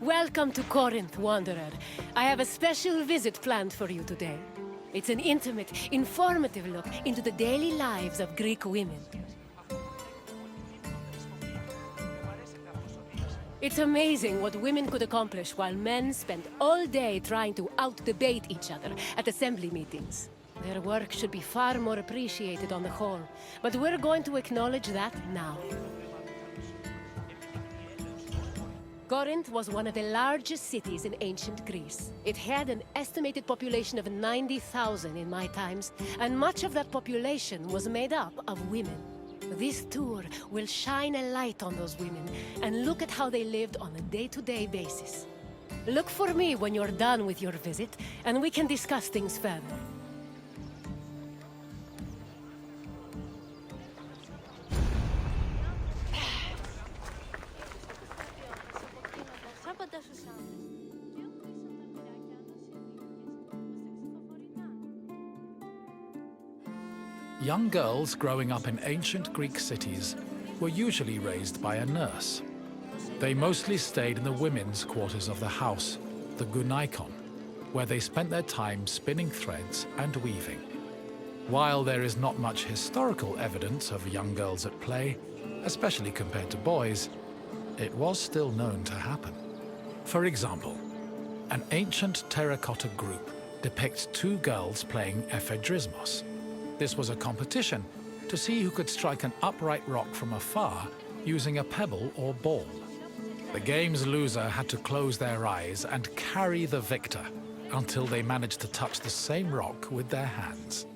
Welcome to Corinth, Wanderer. I have a special visit planned for you today. It's an intimate, informative look into the daily lives of Greek women. It's amazing what women could accomplish while men spend all day trying to out-debate each other at assembly meetings. Their work should be far more appreciated on the whole, but we're going to acknowledge that now. Corinth was one of the largest cities in ancient Greece. It had an estimated population of 90,000 in my times, and much of that population was made up of women. This tour will shine a light on those women and look at how they lived on a day-to-day basis. Look for me when you're done with your visit, and we can discuss things further. Young girls growing up in ancient Greek cities were usually raised by a nurse. They mostly stayed in the women's quarters of the house, the gunaikon, where they spent their time spinning threads and weaving. While there is not much historical evidence of young girls at play, especially compared to boys, it was still known to happen. For example, an ancient terracotta group depicts two girls playing ephedrismos. This was a competition to see who could strike an upright rock from afar using a pebble or ball. The game's loser had to close their eyes and carry the victor until they managed to touch the same rock with their hands.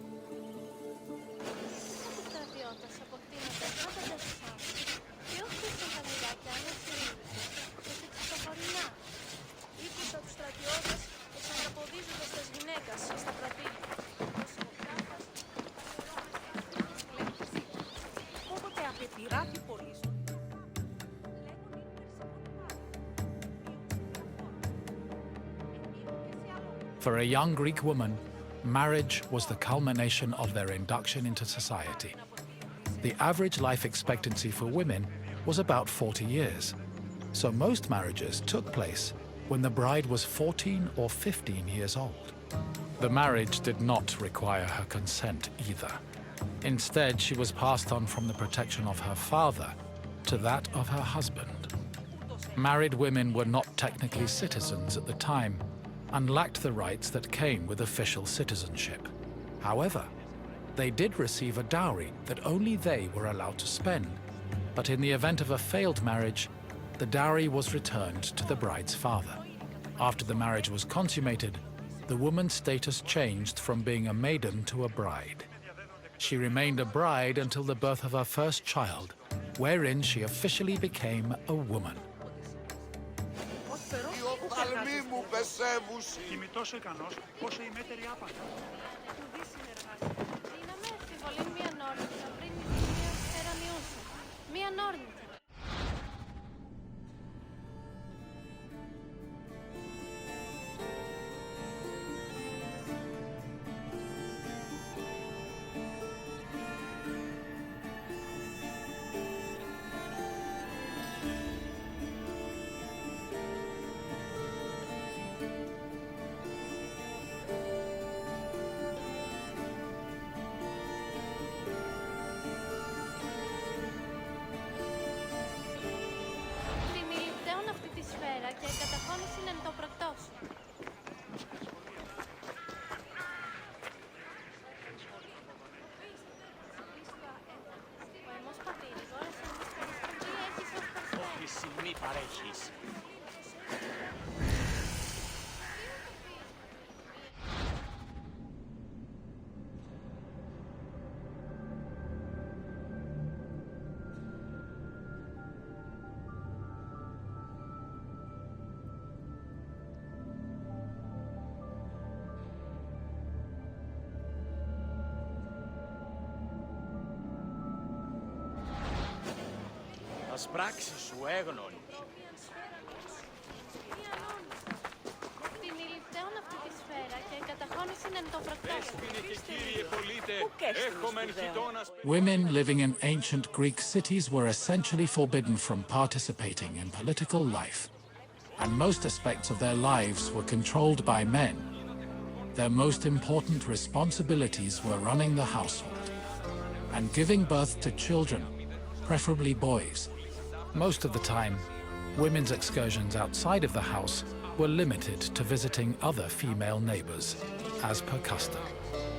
For a young Greek woman, marriage was the culmination of their induction into society. The average life expectancy for women was about 40 years, so most marriages took place when the bride was 14 or 15 years old. The marriage did not require her consent either. Instead, she was passed on from the protection of her father to that of her husband. Married women were not technically citizens at the time and lacked the rights that came with official citizenship. However, they did receive a dowry that only they were allowed to spend, but in the event of a failed marriage, the dowry was returned to the bride's father. After the marriage was consummated, the woman's status changed from being a maiden to a bride. She remained a bride until the birth of her first child, wherein she officially became a woman. και καταχώνηση είναι το πρωτός. Ο εμός πατήρηγορος έχει ως περιστέρι. Όχι σημεί παρέχεις. Ας πράξεις σου έγνωνη. Την ηλιπτέων αυτή τη σφαίρα και καταχώρηση Women living in ancient Greek cities were essentially forbidden from participating in political life, and most aspects of their lives were controlled by men. Their most important responsibilities were running the household and giving birth to children, preferably boys. Most of the time, women's excursions outside of the house were limited to visiting other female neighbors, as per custom.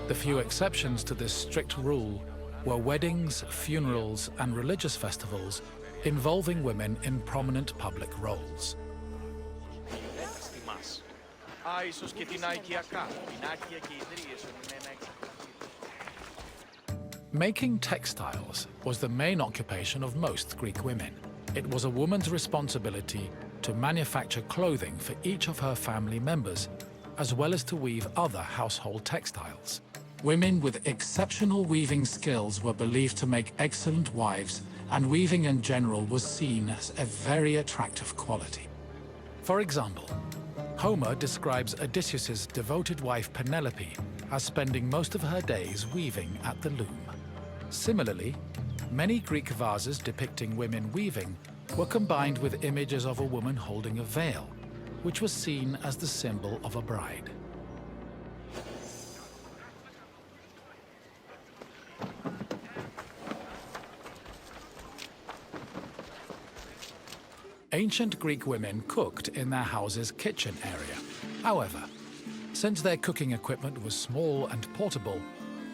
The few exceptions to this strict rule were weddings, funerals, and religious festivals involving women in prominent public roles. Making textiles was the main occupation of most Greek women. It was a woman's responsibility to manufacture clothing for each of her family members, as well as to weave other household textiles. Women with exceptional weaving skills were believed to make excellent wives, and weaving in general was seen as a very attractive quality. For example, Homer describes Odysseus's devoted wife Penelope as spending most of her days weaving at the loom. Similarly, many Greek vases depicting women weaving were combined with images of a woman holding a veil, which was seen as the symbol of a bride. Ancient Greek women cooked in their house's kitchen area. However, since their cooking equipment was small and portable,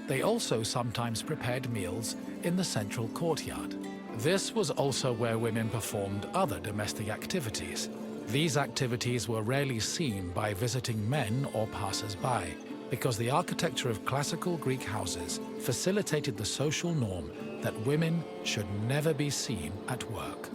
they also sometimes prepared meals in the central courtyard. This was also where women performed other domestic activities. These activities were rarely seen by visiting men or passers-by, because the architecture of classical Greek houses facilitated the social norm that women should never be seen at work.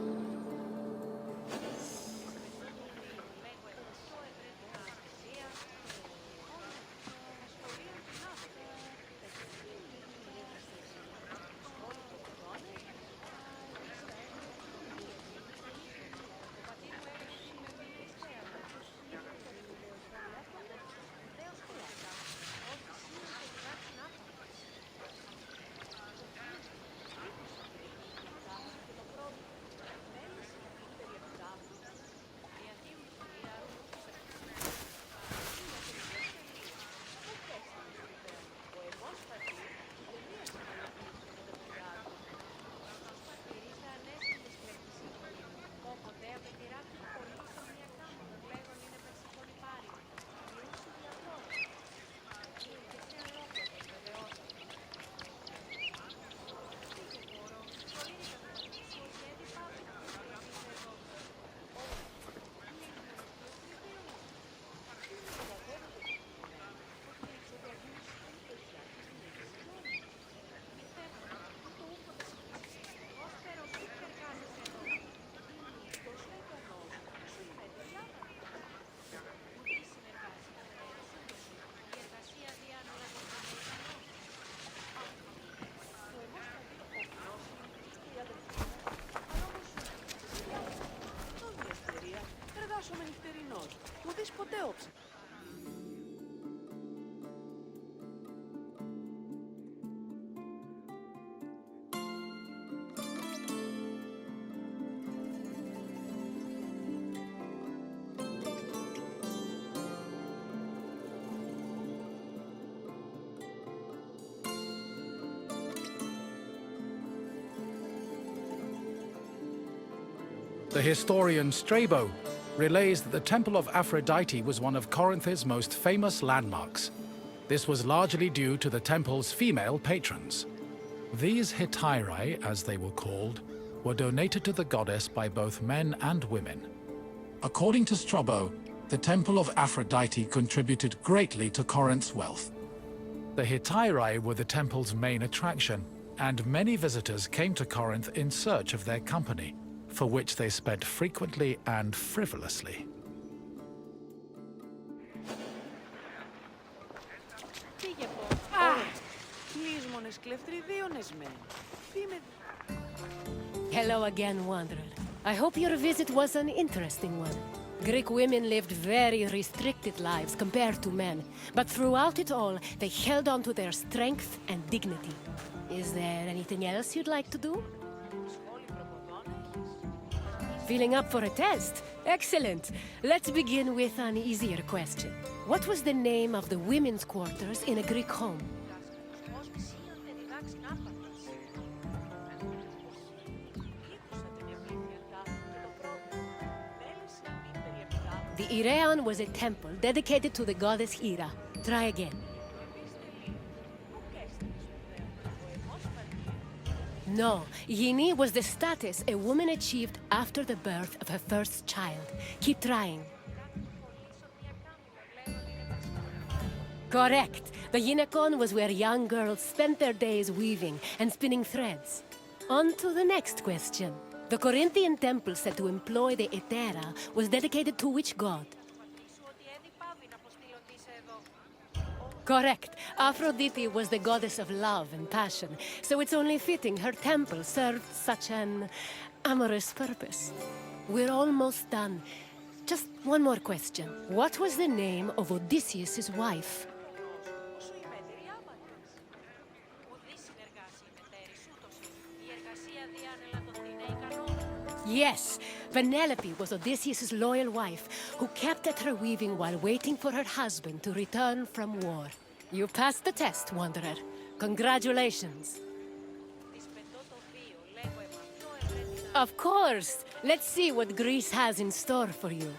The historian Strabo relays that the Temple of Aphrodite was one of Corinth's most famous landmarks. This was largely due to the temple's female patrons. These hetairai, as they were called, were donated to the goddess by both men and women. According to Strabo, the Temple of Aphrodite contributed greatly to Corinth's wealth. The hetairai were the temple's main attraction, and many visitors came to Corinth in search of their company, for which they spent frequently and frivolously. Hello again, Wanderer. I hope your visit was an interesting one. Greek women lived very restricted lives compared to men, but throughout it all, they held on to their strength and dignity. Is there anything else you'd like to do? Feeling up for a test? Excellent! Let's begin with an easier question. What was the name of the women's quarters in a Greek home? The Iraeon was a temple dedicated to the goddess Hera. Try again. No, Yini was the status a woman achieved after the birth of her first child. Keep trying. Correct. The Gynekon was where young girls spent their days weaving and spinning threads. On to the next question. The Corinthian temple said to employ the Hetera was dedicated to which god? Correct. Aphrodite was the goddess of love and passion, so it's only fitting her temple served such an amorous purpose. We're almost done. Just one more question. What was the name of Odysseus' wife? Yes, Penelope was Odysseus' loyal wife, who kept at her weaving while waiting for her husband to return from war. You passed the test, Wanderer. Congratulations. Of course! Let's see what Greece has in store for you.